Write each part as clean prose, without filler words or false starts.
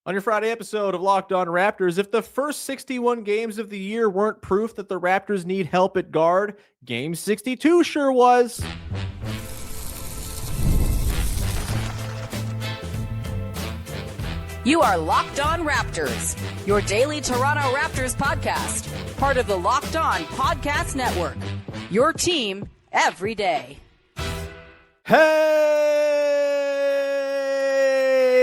On your Friday episode of Locked On Raptors, if the first 61 games of the year weren't proof that the Raptors need help at guard, Game 62 sure was. You are Locked On Raptors, your daily Toronto Raptors podcast, part of the Locked On Podcast Network, your team every day. Hey,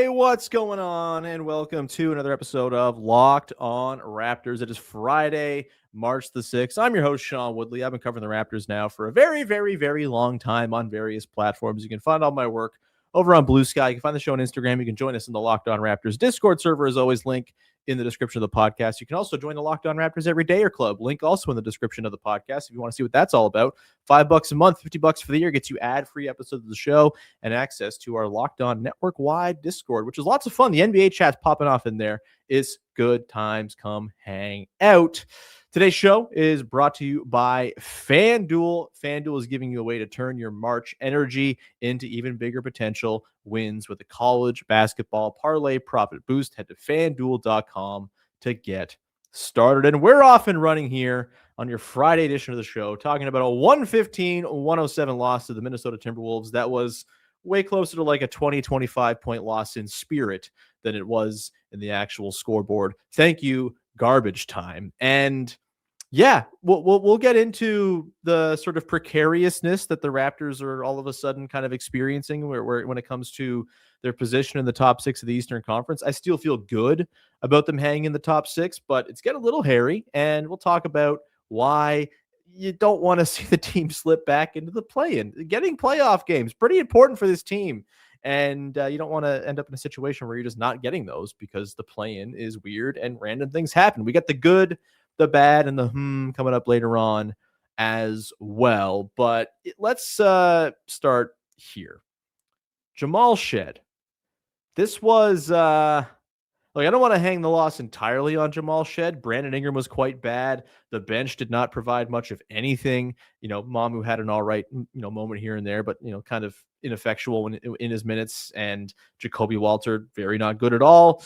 what's going on? And welcome to another episode of Locked On Raptors. It is Friday, March the 6th. I'm your host, Sean Woodley. I've been covering the Raptors now for a very, very, very long time on various platforms. You can find all my work over on Blue Sky. You can find the show on Instagram. You can join us in the Locked On Raptors Discord server, as always, link in the description of the podcast. You can also join the Locked On Raptors Every Dayer Club. Link also in the description of the podcast if you want to see what that's all about. $5 a month, $50 for the year gets you ad-free episodes of the show and access to our Locked On network-wide Discord, which is lots of fun. The NBA chat's popping off in there. It's good times. Come hang out. Today's show is brought to you by FanDuel. FanDuel is giving you a way to turn your March energy into even bigger potential wins with a college basketball parlay profit boost. Head to FanDuel.com to get started. And we're off and running here on your Friday edition of the show, talking about a 115-107 loss to the Minnesota Timberwolves. That was way closer to like a 20-25 point loss in spirit than it was in the actual scoreboard. Thank you, garbage time. And yeah, we'll get into the sort of precariousness that the Raptors are all of a sudden kind of experiencing where when it comes to their position in the top six of the Eastern Conference. I still feel good about them hanging in the top six, but it's getting a little hairy, and we'll talk about why you don't want to see the team slip back into the play-in. Getting playoff games, pretty important for this team. And you don't want to end up in a situation where you're just not getting those because the play-in is weird and random things happen. We got the good, the bad, and the coming up later on as well. But let's start here. Jamal Shead. This was I don't want to hang the loss entirely on Jamal Shead. Brandon Ingram was quite bad. The bench did not provide much of anything. Mamu had an all right, moment here and there, but, kind of ineffectual in his minutes. And Jacoby Walter, very not good at all.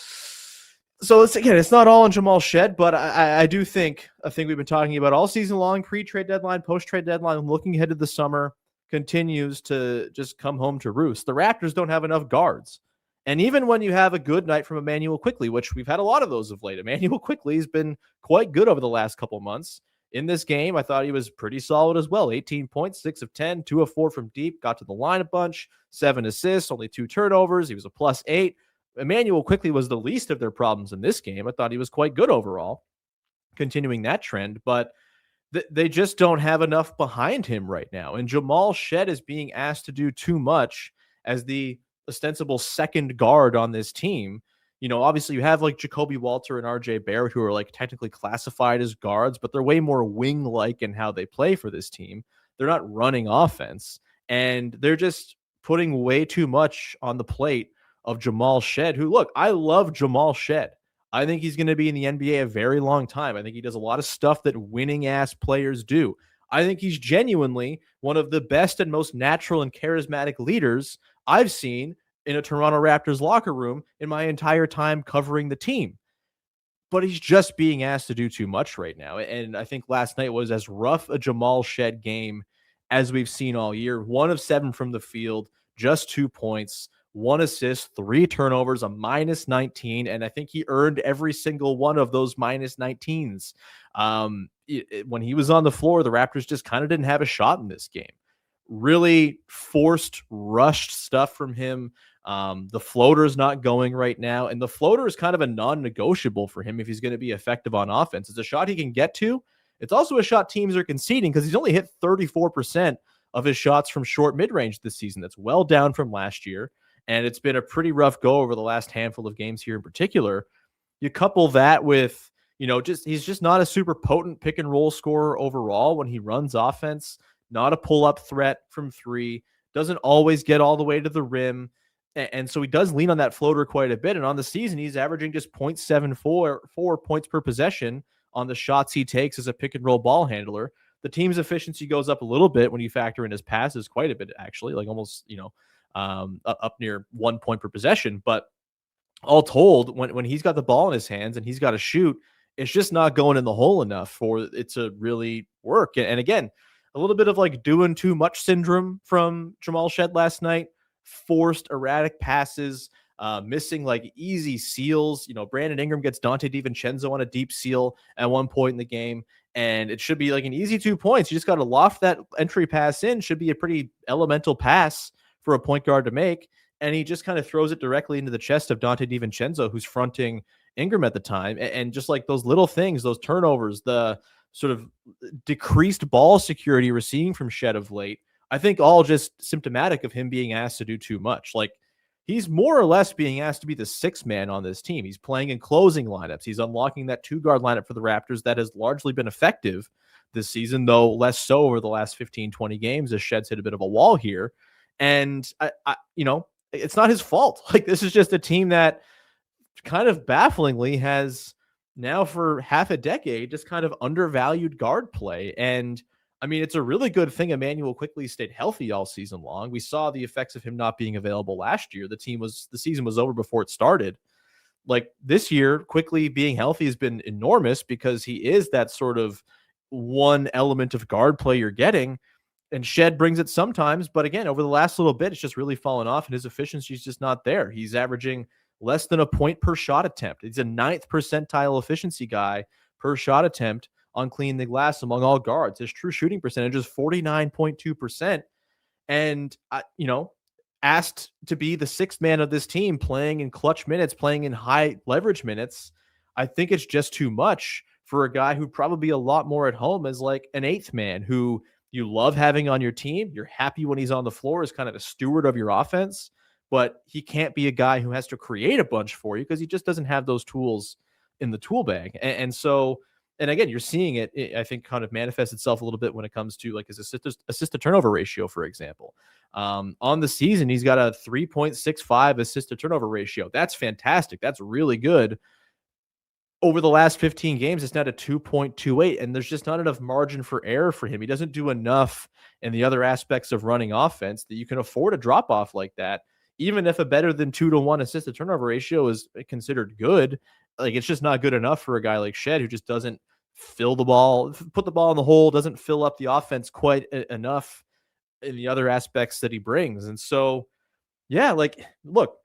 So it's not all on Jamal Shead, but I do think a thing we've been talking about all season long, pre-trade deadline, post-trade deadline, looking ahead to the summer, continues to just come home to roost. The Raptors don't have enough guards. And even when you have a good night from Immanuel Quickley, which we've had a lot of those of late, Immanuel Quickley has been quite good over the last couple of months. In this game, I thought he was pretty solid as well. 18 points, 6 of 10, 2 of 4 from deep, got to the line a bunch, 7 assists, only 2 turnovers. He was a +8. Immanuel Quickley was the least of their problems in this game. I thought he was quite good overall, continuing that trend, but they just don't have enough behind him right now. And Jamal Shead is being asked to do too much as the ostensible second guard on this team. Obviously you have like Jacoby Walter and RJ Barrett, who are like technically classified as guards, but they're way more wing-like in how they play for this team. They're not running offense, and they're just putting way too much on the plate of Jamal Shead, who, look, I love Jamal Shead. I think he's going to be in the NBA a very long time. I think he does a lot of stuff that winning-ass players do. I think he's genuinely one of the best and most natural and charismatic leaders I've seen in a Toronto Raptors locker room in my entire time covering the team. But he's just being asked to do too much right now. And I think last night was as rough a Jamal Shead game as we've seen all year. 1 of 7 from the field, just 2 points, 1 assist, 3 turnovers, a -19. And I think he earned every single one of those -19s. When he was on the floor, the Raptors just kind of didn't have a shot in this game. Really forced, rushed stuff from him. The floater's not going right now, and the floater is kind of a non-negotiable for him if he's going to be effective on offense. It's a shot he can get to. It's also a shot teams are conceding because he's only hit 34% of his shots from short mid-range this season. That's well down from last year, and it's been a pretty rough go over the last handful of games here in particular. You couple that with, he's just not a super potent pick and roll scorer overall when he runs offense. Not a pull-up threat from 3, doesn't always get all the way to the rim. And so he does lean on that floater quite a bit. And on the season, he's averaging just 0.74 points per possession on the shots he takes as a pick and roll ball handler. The team's efficiency goes up a little bit when you factor in his passes, quite a bit, actually, like almost, up near 1 point per possession. But all told, when he's got the ball in his hands and he's got to shoot, it's just not going in the hole enough for it to really work. And again, a little bit of like doing too much syndrome from Jamal Shead last night, forced erratic passes, missing like easy seals. Brandon Ingram gets Dante DiVincenzo on a deep seal at one point in the game, and it should be like an easy 2 points. You just got to loft that entry pass in. Should be a pretty elemental pass for a point guard to make. And he just kind of throws it directly into the chest of Dante DiVincenzo, who's fronting Ingram at the time. And just like those little things, those turnovers, the sort of decreased ball security we're seeing from Shead of late, I think all just symptomatic of him being asked to do too much. Like, he's more or less being asked to be the sixth man on this team. He's playing in closing lineups. He's unlocking that 2-guard lineup for the Raptors that has largely been effective this season, though less so over the last 15, 20 games as Shead's hit a bit of a wall here. And it's not his fault. Like, this is just a team that kind of bafflingly has now for half a decade just kind of undervalued guard play. And I mean, it's a really good thing Emmanuel Quickley stayed healthy all season long. We saw the effects of him not being available last year. The season was over before it started. Like, this year, Quickley being healthy has been enormous because he is that sort of one element of guard play you're getting. And Shead brings it sometimes, but again, over the last little bit, it's just really fallen off, and his efficiency is just not there. He's averaging less than a point per shot attempt. He's a 9th percentile efficiency guy per shot attempt on cleaning the glass among all guards. His true shooting percentage is 49.2%. And, asked to be the sixth man of this team, playing in clutch minutes, playing in high leverage minutes, I think it's just too much for a guy who'd probably be a lot more at home as like an eighth man who you love having on your team. You're happy when he's on the floor as kind of a steward of your offense, but he can't be a guy who has to create a bunch for you because he just doesn't have those tools in the tool bag. And again, you're seeing it, I think, kind of manifest itself a little bit when it comes to like his assist to turnover ratio, for example. On the season, he's got a 3.65 assist to turnover ratio. That's fantastic. That's really good. Over the last 15 games, it's now to 2.28, and there's just not enough margin for error for him. He doesn't do enough in the other aspects of running offense that you can afford a drop off like that. Even if a better than 2-to-1 assist to turnover ratio is considered good, like, it's just not good enough for a guy like Shead who just doesn't put the ball in the hole, doesn't fill up the offense quite enough in the other aspects that he brings. And so, yeah, like, look,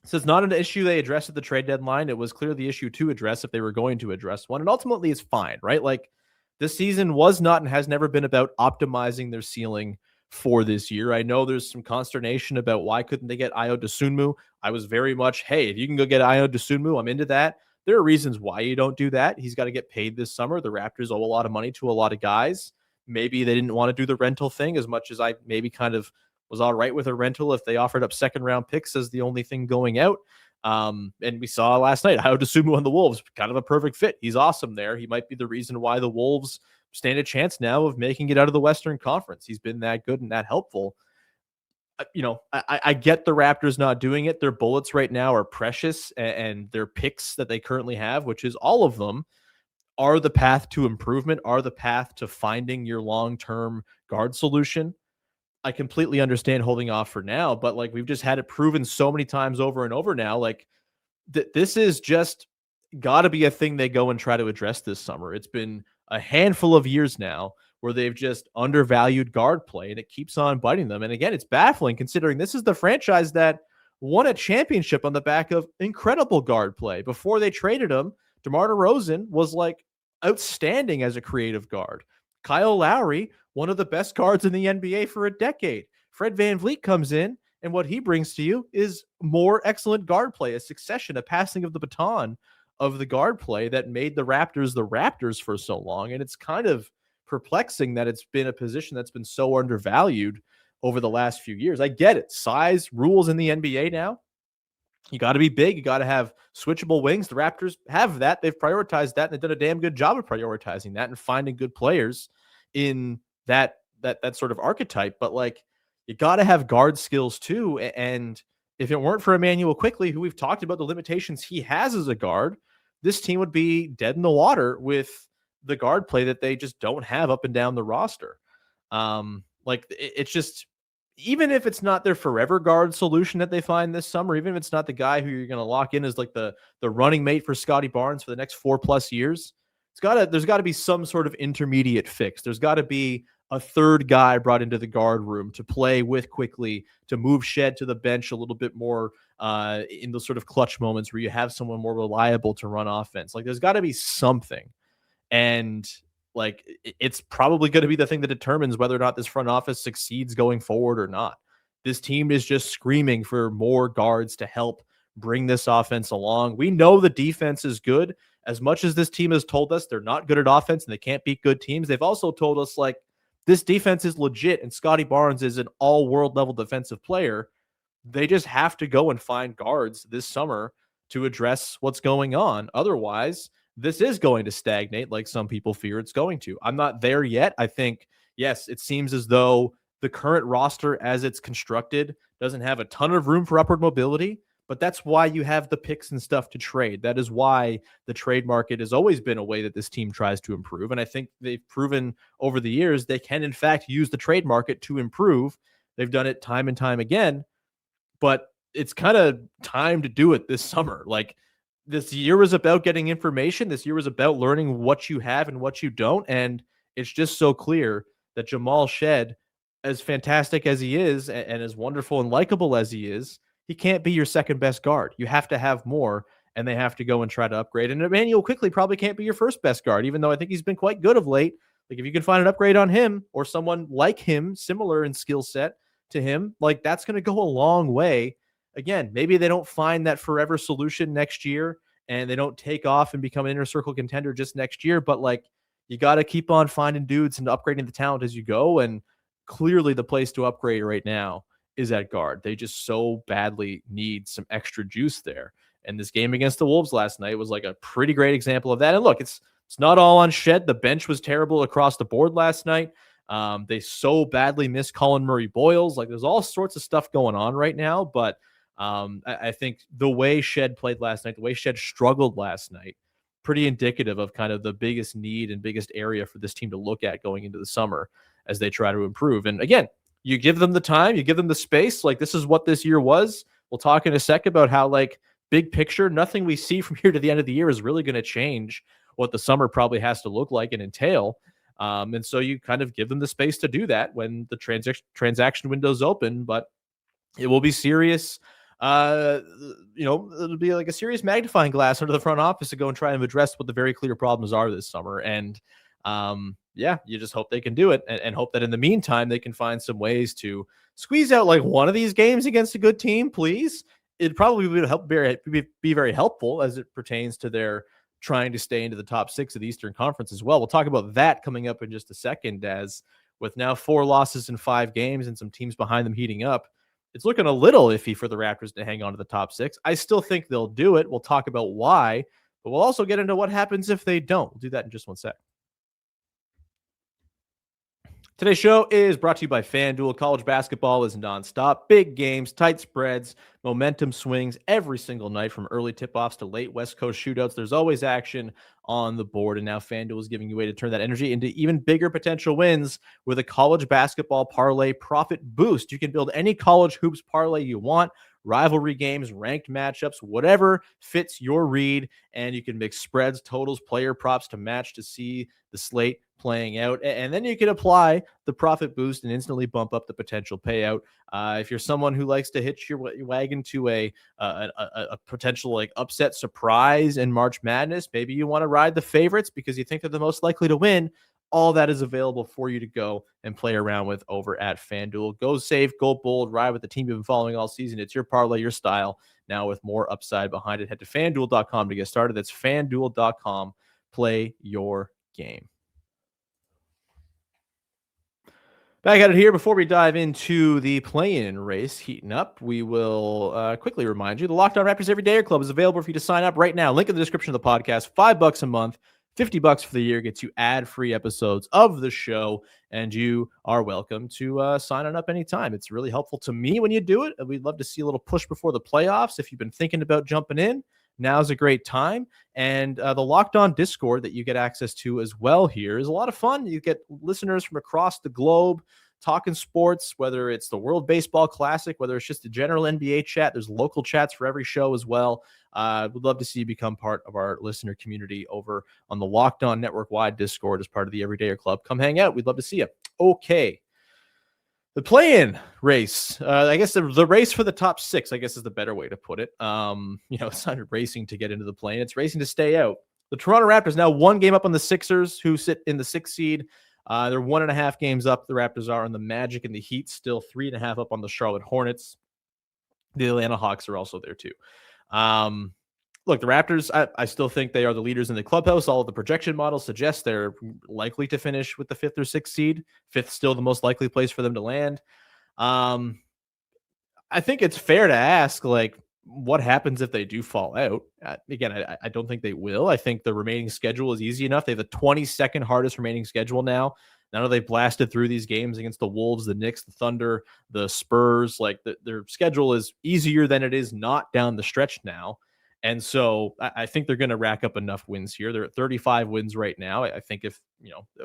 so it's not an issue they addressed at the trade deadline. It was clear the issue to address if they were going to address one. And ultimately it's fine, right? Like, this season was not and has never been about optimizing their ceiling for this year. I know there's some consternation about why couldn't they get Ayo Dosunmu. I was very much, hey, if you can go get Ayo Dosunmu, I'm into that. There are reasons why you don't do that. He's got to get paid this summer. The Raptors owe a lot of money to a lot of guys. Maybe they didn't want to do the rental thing as much as I maybe kind of was all right with a rental if they offered up second round picks as the only thing going out. And we saw last night, Ayo Dosunmu on the Wolves, kind of a perfect fit. He's awesome there. He might be the reason why the Wolves stand a chance now of making it out of the Western Conference. He's been that good and that helpful. I get the Raptors not doing it. Their bullets right now are precious, and their picks that they currently have, which is all of them, are the path to improvement, are the path to finding your long-term guard solution. I completely understand holding off for now, but like, we've just had it proven so many times over and over now, like this is just got to be a thing they go and try to address this summer. It's been a handful of years now where they've just undervalued guard play, and it keeps on biting them. And again, it's baffling considering this is the franchise that won a championship on the back of incredible guard play. Before they traded him, DeMar DeRozan was like outstanding as a creative guard. Kyle Lowry, one of the best guards in the NBA for a decade. Fred VanVleet comes in, and what he brings to you is more excellent guard play, a succession, a passing of the baton of the guard play that made the Raptors for so long. And it's kind of perplexing that it's been a position that's been so undervalued over the last few years. I get it. Size rules in the NBA now. You got to be big. You got to have switchable wings. The Raptors have that. They've prioritized that, and they've done a damn good job of prioritizing that and finding good players in that sort of archetype. But like, you got to have guard skills too. And if it weren't for Emmanuel Quickley, who we've talked about the limitations he has as a guard, this team would be dead in the water with the guard play that they just don't have up and down the roster. It's just, even if it's not their forever guard solution that they find this summer, even if it's not the guy who you're going to lock in as like the running mate for Scotty Barnes for the next 4+ years, there's got to be some sort of intermediate fix. There's got to be a third guy brought into the guard room to play with quickly, to move Shead to the bench a little bit more in those sort of clutch moments where you have someone more reliable to run offense. Like there's got to be something. And like it's probably going to be the thing that determines whether or not this front office succeeds going forward or not. This team is just screaming for more guards to help bring this offense along. We know the defense is good. As much as this team has told us they're not good at offense and they can't beat good teams, they've also told us like this defense is legit and Scotty Barnes is an all-world level defensive player. They just have to go and find guards this summer to address what's going on. Otherwise, this is going to stagnate like some people fear it's going to. I'm not there yet. I think, yes, it seems as though the current roster as it's constructed doesn't have a ton of room for upward mobility, but that's why you have the picks and stuff to trade. That is why the trade market has always been a way that this team tries to improve. And I think they've proven over the years they can, in fact, use the trade market to improve. They've done it time and time again, but it's kind of time to do it this summer. Like, this year was about getting information. This year was about learning what you have and what you don't. And it's just so clear that Jamal Shead, as fantastic as he is and as wonderful and likable as he is, he can't be your second best guard. You have to have more, and they have to go and try to upgrade. And Emmanuel quickly probably can't be your first best guard, even though I think he's been quite good of late. Like if you can find an upgrade on him or someone like him, similar in skill set to him, like that's going to go a long way. Again, maybe they don't find that forever solution next year and they don't take off and become an inner circle contender just next year. But like, you got to keep on finding dudes and upgrading the talent as you go. And clearly the place to upgrade right now is at guard. They just so badly need some extra juice there. And this game against the Wolves last night was like a pretty great example of that. And look, it's not all on Shead. The bench was terrible across the board last night. They so badly missed Colin Murray-Boyles. Like there's all sorts of stuff going on right now, but I think the way Shead played last night, the way Shead struggled last night, pretty indicative of kind of the biggest need and biggest area for this team to look at going into the summer as they try to improve. And again, you give them the time, you give them the space. Like this is what this year was. We'll talk in a sec about how like big picture, nothing we see from here to the end of the year is really going to change what the summer probably has to look like and entail. And so you kind of give them the space to do that when the transaction window's open, but it will be serious. It'll be like a serious magnifying glass under the front office to go and try and address what the very clear problems are this summer. And you just hope they can do it and hope that in the meantime, they can find some ways to squeeze out like one of these games against a good team, please. It probably would help be very helpful as it pertains to their trying to stay into the top 6 of the Eastern Conference as well. We'll talk about that coming up in just a second, as with now 4 losses in 5 games and some teams behind them heating up, it's looking a little iffy for the Raptors to hang on to the top 6. I still think they'll do it. We'll talk about why, but we'll also get into what happens if they don't. We'll do that in just one sec. Today's show is brought to you by FanDuel. College basketball is nonstop. Big games, tight spreads, momentum swings every single night from early tip-offs to late West Coast shootouts. There's always action on the board, and now FanDuel is giving you a way to turn that energy into even bigger potential wins with a college basketball parlay profit boost. You can build any college hoops parlay you want, rivalry games, ranked matchups, whatever fits your read, and you can mix spreads, totals, player props to match to see the slate playing out, and then you can apply the profit boost and instantly bump up the potential payout. If you're someone who likes to hitch your wagon to a potential like upset surprise in March Madness, maybe you want to ride the favorites because you think they're the most likely to win. All that is available for you to go and play around with over at FanDuel. Go safe, go bold, ride with the team you've been following all season. It's your parlay, your style, now with more upside behind it. Head to FanDuel.com to get started. That's FanDuel.com. Play your game. Back at it here. Before we dive into the play-in race heating up, we will quickly remind you the Locked On Raptors Every Day Club is available for you to sign up right now. Link in the description of the podcast. $5 a month, $50 for the year gets you ad-free episodes of the show, and you are welcome to sign on up anytime. It's really helpful to me when you do it. We'd love to see a little push before the playoffs. If you've been thinking about jumping in, now's a great time. And the Locked On Discord that you get access to as well here is a lot of fun. You get listeners from across the globe talking sports, whether it's the World Baseball Classic, whether it's just a general NBA chat. There's local chats for every show as well. We'd love to see you become part of our listener community over on the Locked On Network-wide Discord as part of the Everydayer Club. Come hang out. We'd love to see you. Okay. The play-in race, I guess the race for the top 6, I guess is the better way to put it. It's not racing to get into the play-in. It's racing to stay out. The Toronto Raptors now 1 game up on the Sixers, who sit in the 6th seed. They're 1.5 games up. The Raptors are on the Magic and the Heat, still 3.5 up on the Charlotte Hornets. The Atlanta Hawks are also there too. Look, the Raptors, I still think they are the leaders in the clubhouse. All of the projection models suggest they're likely to finish with the 5th or 6th seed. 5th still the most likely place for them to land. I think it's fair to ask, like, what happens if they do fall out? Again, I don't think they will. I think the remaining schedule is easy enough. They have the 22nd hardest remaining schedule now. Now they've blasted through these games against the Wolves, the Knicks, the Thunder, the Spurs. Like, their schedule is easier than it is not down the stretch now. And so I think they're going to rack up enough wins here. They're at 35 wins right now. I think if,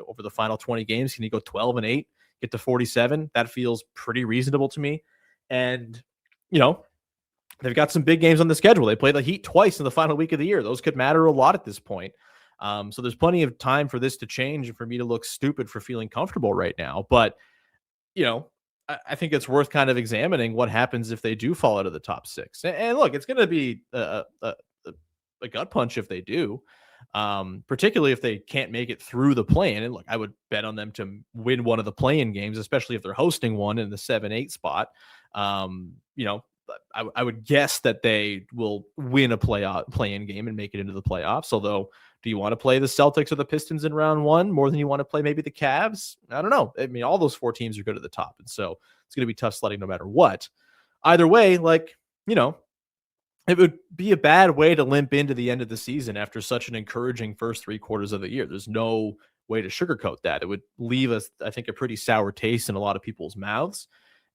over the final 20 games, can you go 12-8, get to 47? That feels pretty reasonable to me. And, they've got some big games on the schedule. They play the Heat twice in the final week of the year. Those could matter a lot at this point. So there's plenty of time for this to change and for me to look stupid for feeling comfortable right now. But, I think it's worth kind of examining what happens if they do fall out of the top 6. And look, it's going to be a gut punch if they do, particularly if they can't make it through the play-in. And look, I would bet on them to win one of the play-in games, especially if they're hosting one in the 7-8 spot. I would guess that they will win a play-in game and make it into the playoffs. Although, do you want to play the Celtics or the Pistons in round 1 more than you want to play maybe the Cavs? I don't know. I mean, all those 4 teams are good at the top. And so it's going to be tough sledding no matter what. Either way, it would be a bad way to limp into the end of the season after such an encouraging first 3 quarters of the year. There's no way to sugarcoat that. It would leave us, I think, a pretty sour taste in a lot of people's mouths.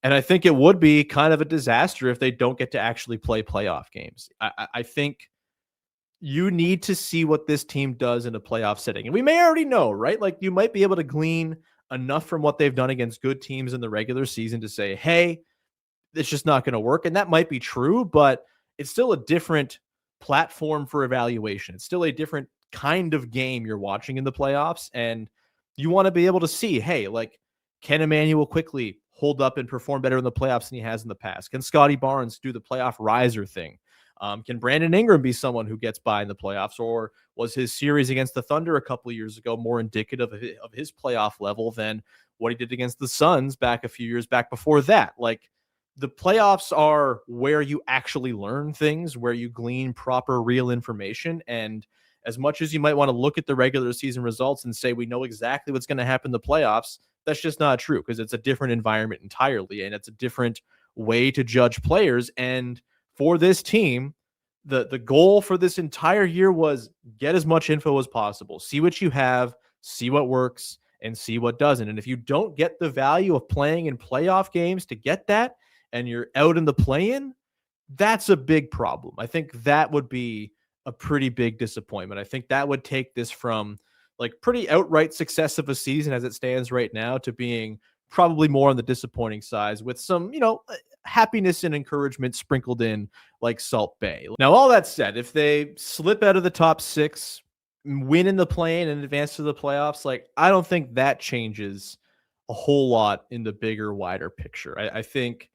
And I think it would be kind of a disaster if they don't get to actually play playoff games. I think you need to see what this team does in a playoff setting. And we may already know, right? Like, you might be able to glean enough from what they've done against good teams in the regular season to say, hey, it's just not going to work. And that might be true, but it's still a different platform for evaluation. It's still a different kind of game you're watching in the playoffs. And you want to be able to see, hey, like, can Emmanuel quickly hold up and perform better in the playoffs than he has in the past? Can Scotty Barnes do the playoff riser thing? Can Brandon Ingram be someone who gets by in the playoffs? Or was his series against the Thunder a couple of years ago more indicative of his playoff level than what he did against the Suns back a few years back before that? Like, the playoffs are where you actually learn things, where you glean proper, real information. And as much as you might want to look at the regular season results and say, we know exactly what's going to happen in the playoffs, that's just not true, because it's a different environment entirely. And it's a different way to judge players. And for this team, the goal for this entire year was get as much info as possible, see what you have, see what works, and see what doesn't. And if you don't get the value of playing in playoff games to get that, and you're out in the play-in, that's a big problem. I think that would be a pretty big disappointment. I think that would take this from like pretty outright success of a season as it stands right now to being probably more on the disappointing side with some, happiness and encouragement sprinkled in like Salt Bay. Now, all that said, if they slip out of the top 6, win in the play-in and advance to the playoffs, like, I don't think that changes a whole lot in the bigger, wider picture. I think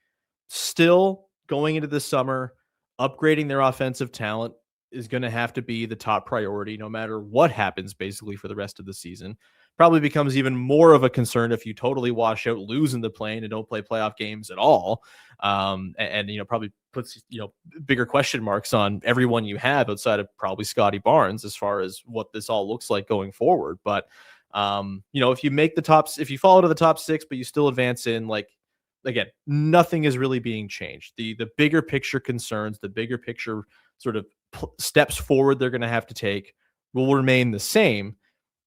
still going into the summer, upgrading their offensive talent is going to have to be the top priority no matter what happens basically for the rest of the season. Probably becomes even more of a concern if you totally wash out, lose in the play-in, and don't play playoff games at all. And probably puts, bigger question marks on everyone you have outside of probably Scotty Barnes as far as what this all looks like going forward. But, if you make the tops, if you fall to the top 6, but you still advance in, like, again, nothing is really being changed. The bigger picture concerns, the bigger picture sort of steps forward they're going to have to take will remain the same.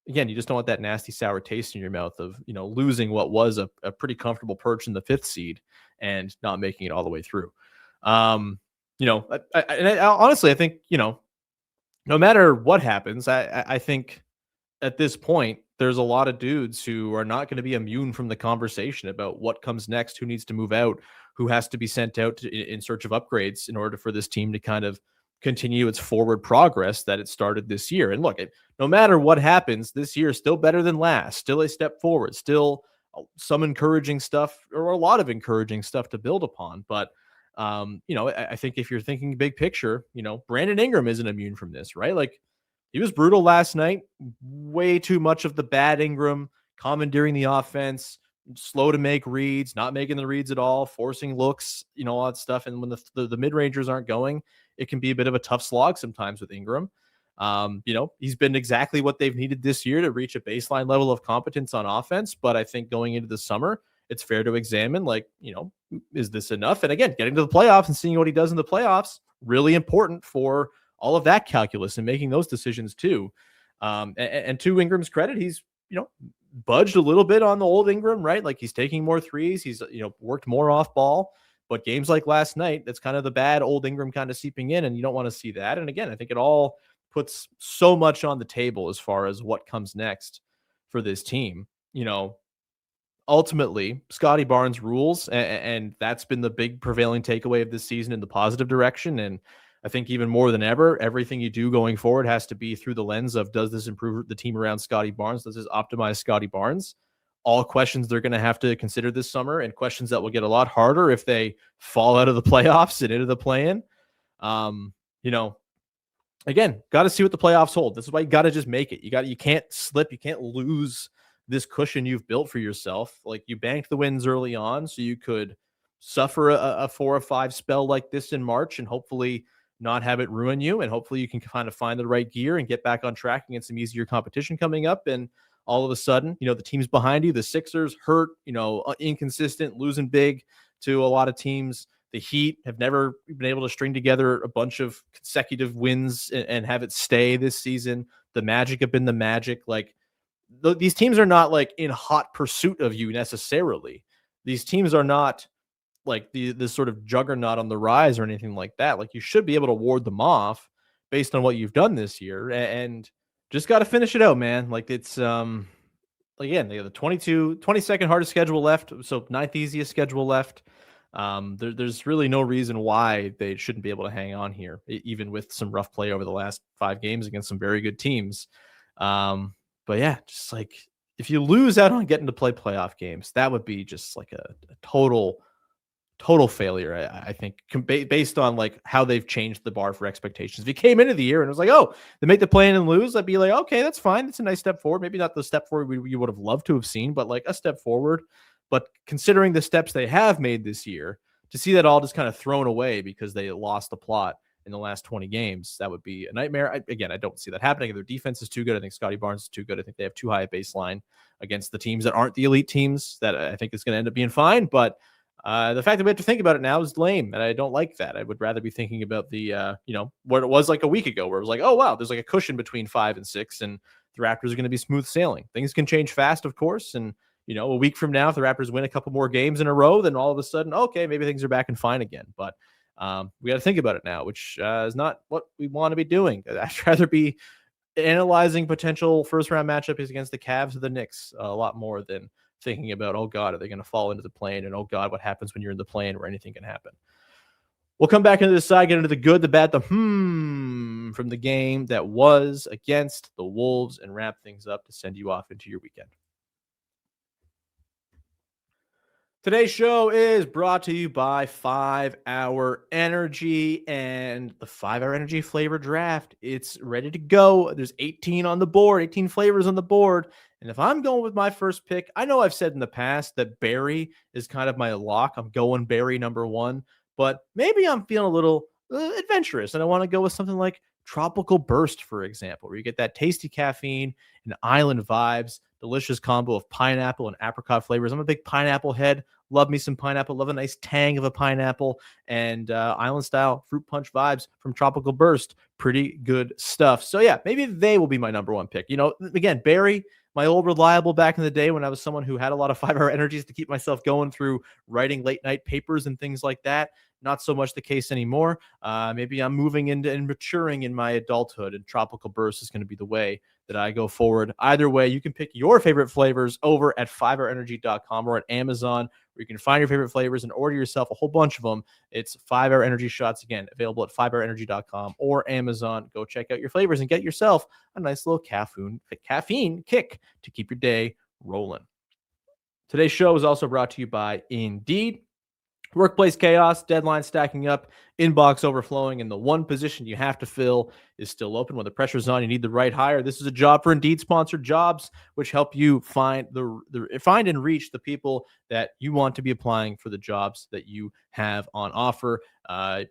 Again, you just don't want that nasty sour taste in your mouth of, losing what was a pretty comfortable perch in the 5th seed and not making it all the way through. Honestly, I think, no matter what happens, I think at this point, there's a lot of dudes who are not going to be immune from the conversation about what comes next, who needs to move out, who has to be sent out in search of upgrades in order for this team to kind of continue its forward progress that it started this year. And look, no matter what happens, this year is still better than last, still a step forward, still some encouraging stuff, or a lot of encouraging stuff to build upon. But I think if you're thinking big picture, Brandon Ingram isn't immune from this, right? Like, he was brutal last night. Way too much of the bad Ingram, commandeering the offense, slow to make reads, not making the reads at all, forcing looks, all that stuff. And when the mid-rangers aren't going, it can be a bit of a tough slog sometimes with Ingram. He's been exactly what they've needed this year to reach a baseline level of competence on offense. But I think going into the summer, it's fair to examine, is this enough? And again, getting to the playoffs and seeing what he does in the playoffs, really important for all of that calculus and making those decisions too. And to Ingram's credit, he's, budged a little bit on the old Ingram, right? Like, he's taking more threes. He's, worked more off ball, but games like last night, that's kind of the bad old Ingram kind of seeping in, and you don't want to see that. And again, I think it all puts so much on the table as far as what comes next for this team. Ultimately, Scotty Barnes rules, and that's been the big prevailing takeaway of this season in the positive direction. And I think even more than ever, everything you do going forward has to be through the lens of, does this improve the team around Scotty Barnes? Does this optimize Scotty Barnes? All questions they're going to have to consider this summer, and questions that will get a lot harder if they fall out of the playoffs and into the play-in. Again, got to see what the playoffs hold. This is why you got to just make it. You can't slip. You can't lose this cushion you've built for yourself. Like, you banked the wins early on so you could suffer a 4 or 5 spell like this in March and hopefully not have it ruin you. And hopefully you can kind of find the right gear and get back on track against some easier competition coming up. And all of a sudden, the teams behind you, the Sixers, hurt, inconsistent, losing big to a lot of teams. The Heat have never been able to string together a bunch of consecutive wins and have it stay this season. The Magic have been the Magic. Like, these teams are not like in hot pursuit of you necessarily. These teams are not like this sort of juggernaut on the rise or anything like that. Like, you should be able to ward them off based on what you've done this year, and just got to finish it out, man. Like, it's again, they have the 22nd hardest schedule left, so 9th easiest schedule left. There's really no reason why they shouldn't be able to hang on here, even with some rough play over the last 5 games against some very good teams. But yeah, just like, if you lose out on getting to play playoff games, that would be just like a total failure, I think, based on like how they've changed the bar for expectations. If you came into the year and it was like, oh, they make the play-in and lose, I'd be like, okay, that's fine. It's a nice step forward. Maybe not the step forward you would have loved to have seen, but like a step forward. But considering the steps they have made this year, to see that all just kind of thrown away because they lost the plot in the last 20 games, that would be a nightmare. I don't see that happening. Their defense is too good. I think Scotty Barnes is too good. I think they have too high a baseline against the teams that aren't the elite teams. That I think is going to end up being fine. But the fact that we have to think about it now is lame, and I don't like that. I would rather be thinking about the, what it was like a week ago, where it was like, oh, wow, there's like a cushion between 5 and 6, and the Raptors are going to be smooth sailing. Things can change fast, of course, and a week from now, if the Raptors win a couple more games in a row, then all of a sudden, okay, maybe things are back and fine again. But we got to think about it now, which is not what we want to be doing. I'd rather be analyzing potential first-round matchups against the Cavs or the Knicks a lot more than thinking about, oh God, are they going to fall into the plane? And oh God, what happens when you're in the plane where anything can happen? We'll come back into the side, get into the good, the bad, the from the game that was against the Wolves, and wrap things up to send you off into your weekend. Today's show is brought to you by 5-Hour Energy and the 5-Hour Energy flavor draft. It's ready to go. There's 18 on the board, 18 flavors on the board. And if I'm going with my first pick, I know I've said in the past that berry is kind of my lock. I'm going berry number 1, but maybe I'm feeling a little adventurous and I want to go with something like Tropical Burst, for example, where you get that tasty caffeine and island vibes, delicious combo of pineapple and apricot flavors. I'm a big pineapple head. Love me some pineapple. Love a nice tang of a pineapple, and island style fruit punch vibes from Tropical Burst. Pretty good stuff. So yeah, maybe they will be my number 1 pick. Again, berry, my old reliable back in the day when I was someone who had a lot of 5-hour energies to keep myself going through writing late night papers and things like that. not so much the case anymore. Maybe I'm moving into and maturing in my adulthood, and tropical burst is going to be the way that I go forward. Either way, you can pick your favorite flavors over at 5hourenergy.com or at Amazon, where you can find your favorite flavors and order yourself a whole bunch of them. It's 5-Hour Energy shots, again, available at 5hourenergy.com or Amazon. Go check out your flavors and get yourself a nice little caffeine kick to keep your day rolling. Today's show is also brought to you by Indeed. Workplace chaos, deadlines stacking up, inbox overflowing, and the one position you have to fill is still open. When the pressure's on, you need the right hire. This is a job for Indeed sponsored jobs, which help you find and reach the people that you want to be applying for the jobs that you have on offer,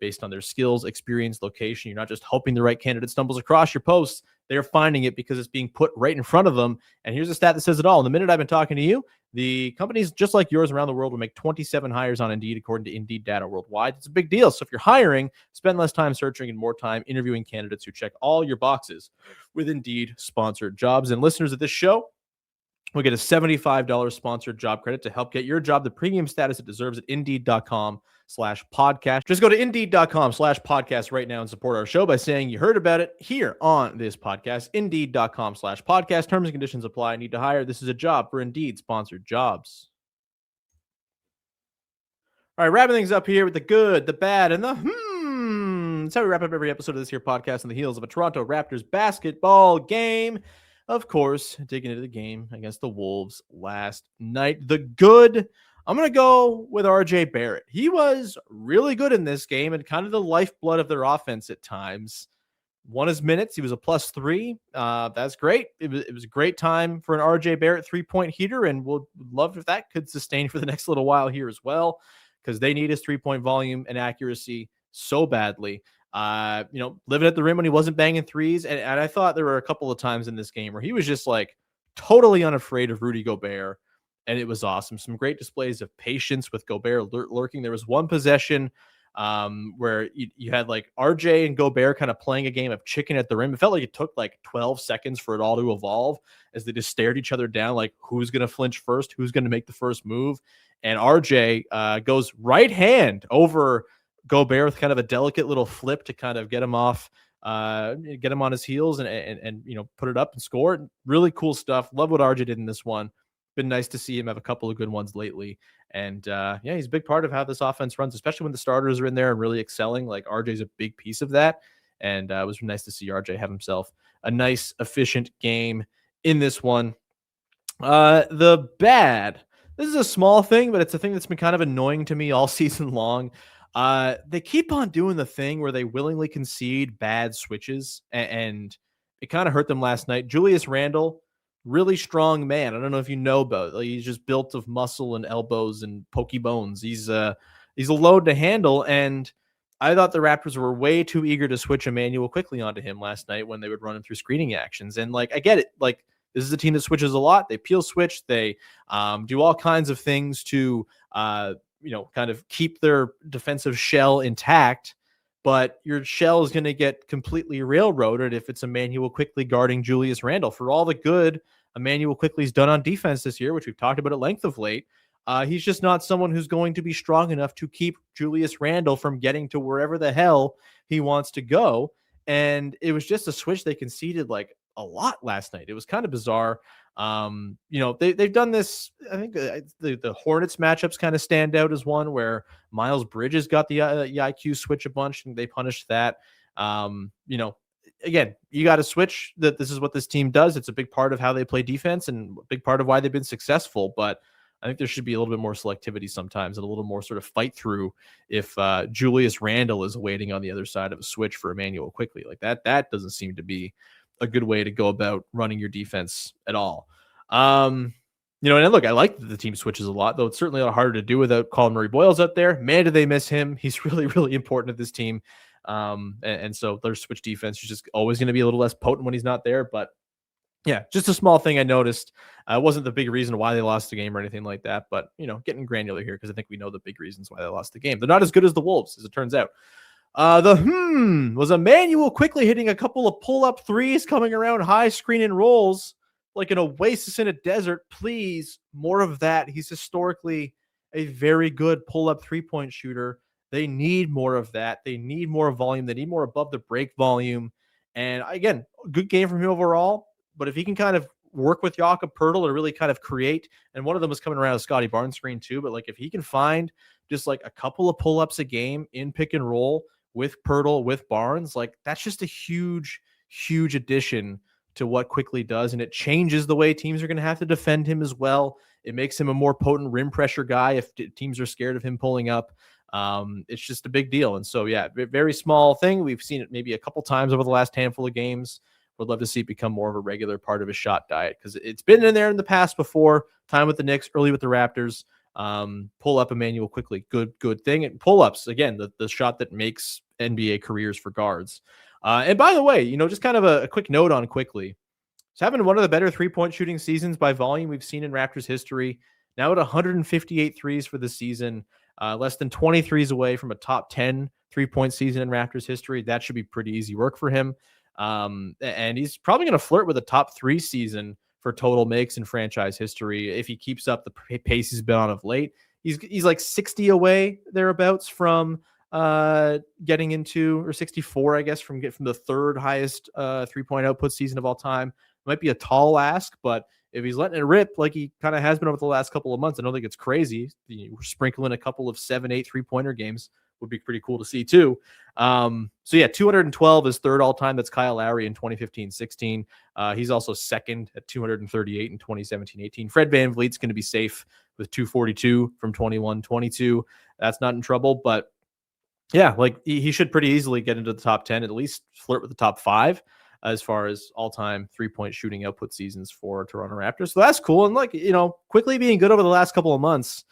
based on their skills, experience, location. You're not just hoping the right candidate stumbles across your posts. They're finding it because it's being put right in front of them. And here's a stat that says it all. In the minute I've been talking to you, the companies just like yours around the world will make 27 hires on Indeed, according to Indeed data worldwide. It's a big deal. So if you're hiring, spend less time searching and more time interviewing candidates who check all your boxes with Indeed sponsored jobs. And listeners of this show will get a $75 sponsored job credit to help get your job the premium status it deserves at Indeed.com/podcast. Just go to Indeed.com/podcast right now and support our show by saying you heard about it here on this podcast. Indeed.com/podcast. Terms and conditions apply. Need to hire. This is a job for Indeed sponsored jobs. All right, wrapping things up here with the good, the bad, and the That's how we wrap up every episode of this here podcast on the heels of a Toronto Raptors basketball game. Of course, digging into the game against the Wolves last night. The good, I'm going to go with RJ Barrett. He was really good in this game and kind of the lifeblood of their offense at times. Won his minutes. He was a +3. That's great. It was a great time for an RJ Barrett 3-point heater, and we'll love if that could sustain for the next little while here as well, because they need his 3-point volume and accuracy so badly. Living at the rim when he wasn't banging threes. And I thought there were a couple of times in this game where he was just like totally unafraid of Rudy Gobert. And it was awesome. Some great displays of patience with Gobert lurking. There was one possession where you had like RJ and Gobert kind of playing a game of chicken at the rim. It felt like it took like 12 seconds for it all to evolve as they just stared each other down, like who's going to flinch first, who's going to make the first move. And RJ goes right hand over Gobert with kind of a delicate little flip to kind of get him off, get him on his heels and put it up and score. Really cool stuff. Love what RJ did in this one. Been nice to see him have a couple of good ones lately. And he's a big part of how this offense runs, especially when the starters are in there and really excelling. Like RJ's a big piece of that. And it was nice to see RJ have himself a nice, efficient game in this one. The bad, this is a small thing, but it's a thing that's been kind of annoying to me all season long. They keep on doing the thing where they willingly concede bad switches, and it kind of hurt them last night. Julius Randle, really strong man. I don't know if you know about it. He's just built of muscle and elbows and pokey bones. He's a load to handle, and I thought the Raptors were way too eager to switch Emmanuel quickly onto him last night when they would run him through screening actions. And like, I get it. Like, this is a team that switches a lot. They peel switch. They do all kinds of things to kind of keep their defensive shell intact, but your shell is going to get completely railroaded if it's Emmanuel quickly guarding Julius Randle. For all the good Emmanuel quickly's done on defense this year, which we've talked about at length of late, he's just not someone who's going to be strong enough to keep Julius Randle from getting to wherever the hell he wants to go. And it was just a switch they conceded like a lot last night. It was kind of bizarre. They've done this. I think the Hornets matchups kind of stand out as one where Miles Bridges got the IQ switch a bunch and they punished that. Again, you got to switch. That this is what this team does. It's a big part of how they play defense and a big part of why they've been successful. But I think there should be a little bit more selectivity sometimes and a little more sort of fight through if Julius Randle is waiting on the other side of a switch for Emmanuel quickly. Like that doesn't seem to be a good way to go about running your defense at all. And look, I like that the team switches a lot, though it's certainly a lot harder to do without Colin Murray-Boyles out there. Man, do they miss him. He's really, really important to this team. And so their switch defense is just always going to be a little less potent when he's not there. But yeah, just a small thing I noticed. It wasn't the big reason why they lost the game or anything like that, but getting granular here because I think we know the big reasons why they lost the game. They're not as good as the Wolves, as it turns out. Was Emmanuel quickly hitting a couple of pull-up threes coming around high screen and rolls like an oasis in a desert. Please, more of that. He's historically a very good pull-up 3-point shooter. They need more of that. They need more volume. They need more above the break volume. And again, good game from him overall. But if he can kind of work with Jakob Poeltl to really kind of create, and one of them was coming around a Scotty Barnes screen too, but like if he can find just like a couple of pull-ups a game in pick and roll with Poeltl, with Barnes, like that's just a huge, huge addition to what Quickley does. And it changes the way teams are going to have to defend him as well. It makes him a more potent rim pressure guy if teams are scared of him pulling up. It's just a big deal. And so, yeah, very small thing. We've seen it maybe a couple times over the last handful of games. Would love to see it become more of a regular part of his shot diet because it's been in there in the past before. Time with the Knicks, early with the Raptors. Pull up Emmanuel Quickley. Good thing. And pull-ups, again, the shot that makes NBA careers for guards. And by the way, just kind of a quick note on Quickley. He's having one of the better three-point shooting seasons by volume we've seen in Raptors history. Now at 158 threes for the season. Less than 23s away from a top 10 three-point season in Raptors history. That should be pretty easy work for him. And he's probably going to flirt with a top 3 season for total makes in franchise history if he keeps up the pace he's been on of late. He's like 60 away thereabouts from getting into, or 64, I guess, from the third highest 3-point output season of all time. Might be a tall ask, but if he's letting it rip like he kind of has been over the last couple of months, I don't think it's crazy. Sprinkling a couple of 7-8 3-pointer games would be pretty cool to see too. So yeah, 212 is third all time. That's Kyle Lowry in 2015-16. He's also second at 238 in 2017-18. Fred VanVleet's going to be safe with 242 from 21-22. That's not in trouble, but yeah, like he should pretty easily get into the top 10, at least flirt with the top 5 as far as all-time 3-point shooting output seasons for Toronto Raptors. So that's cool. And like, Quickley being good over the last couple of months,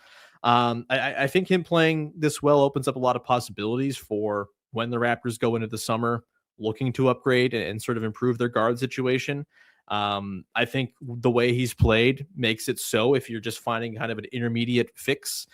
I think him playing this well opens up a lot of possibilities for when the Raptors go into the summer looking to upgrade and sort of improve their guard situation. I think the way he's played makes it so if you're just finding kind of an intermediate fix,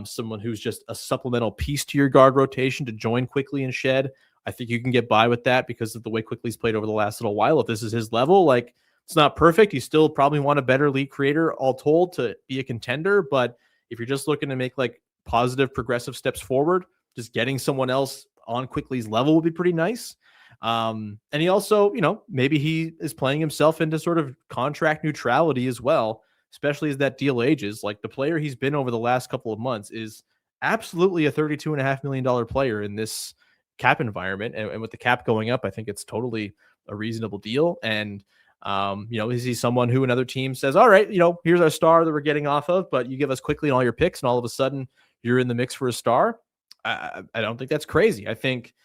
someone who's just a supplemental piece to your guard rotation to join Quickley and Shead, I think you can get by with that because of the way Quickley's played over the last little while. If this is his level, like it's not perfect. You still probably want a better lead creator all told to be a contender. But if you're just looking to make like positive progressive steps forward, just getting someone else on Quickley's level would be pretty nice. And he also, maybe he is playing himself into sort of contract neutrality as well, especially as that deal ages. Like the player he's been over the last couple of months is absolutely a $32.5 million player in this cap environment. And with the cap going up, I think it's totally a reasonable deal. And, is he someone who another team says, all right, here's our star that we're getting off of, but you give us Quickley and all your picks and all of a sudden you're in the mix for a star? I don't think that's crazy. I think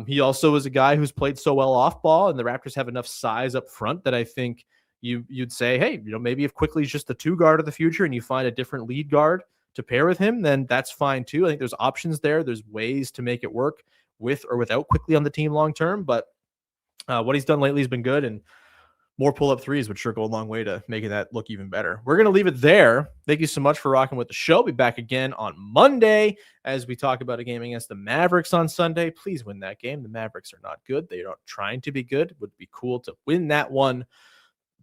he also is a guy who's played so well off ball, and the Raptors have enough size up front that I think you'd say, hey, maybe if Quickley's just the 2 guard of the future and you find a different lead guard to pair with him, then that's fine too. I think there's options there. There's ways to make it work with or without Quickley on the team long term. But what he's done lately has been good, and more pull-up threes would sure go a long way to making that look even better. We're going to leave it there. Thank you so much for rocking with the show. Be back again on Monday as we talk about a game against the Mavericks on Sunday. Please win that game. The Mavericks are not good. They are trying to be good. It would be cool to win that one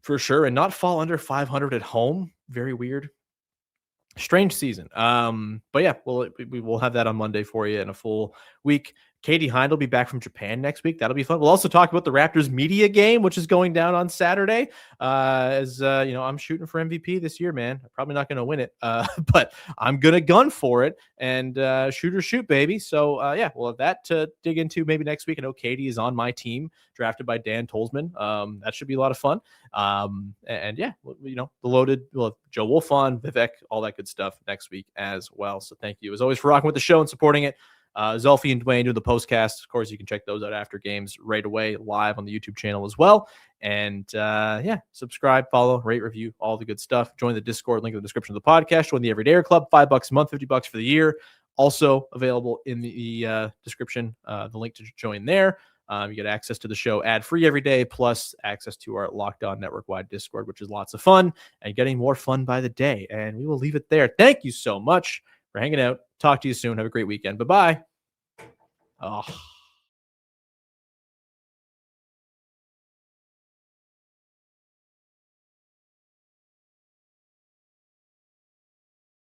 for sure and not fall under 500 at home. Very weird. Strange season. But yeah, we will have that on Monday for you in a full week. Katie Hind will be back from Japan next week. That'll be fun. We'll also talk about the Raptors media game, which is going down on Saturday. I'm shooting for MVP this year, man. I'm probably not going to win it, but I'm going to gun for it and shoot or shoot, baby. So we'll have that to dig into maybe next week. I know Katie is on my team, drafted by Dan Tolzman. That should be a lot of fun. The loaded, Joe Wolfon, Vivek, all that good stuff next week as well. So thank you as always for rocking with the show and supporting it. Zelfie and Dwayne do the postcasts. Of course, you can check those out after games right away live on the YouTube channel as well. And subscribe, follow, rate, review, all the good stuff. Join the Discord, link in the description of the podcast. Join the Everydayer Club, $5 a month, $50 for the year. Also available in the description, the link to join there. You get access to the show ad-free every day, plus access to our Locked On Network-wide Discord, which is lots of fun and getting more fun by the day. And we will leave it there. Thank you so much for hanging out. Talk to you soon. Have a great weekend. Bye-bye. Oh.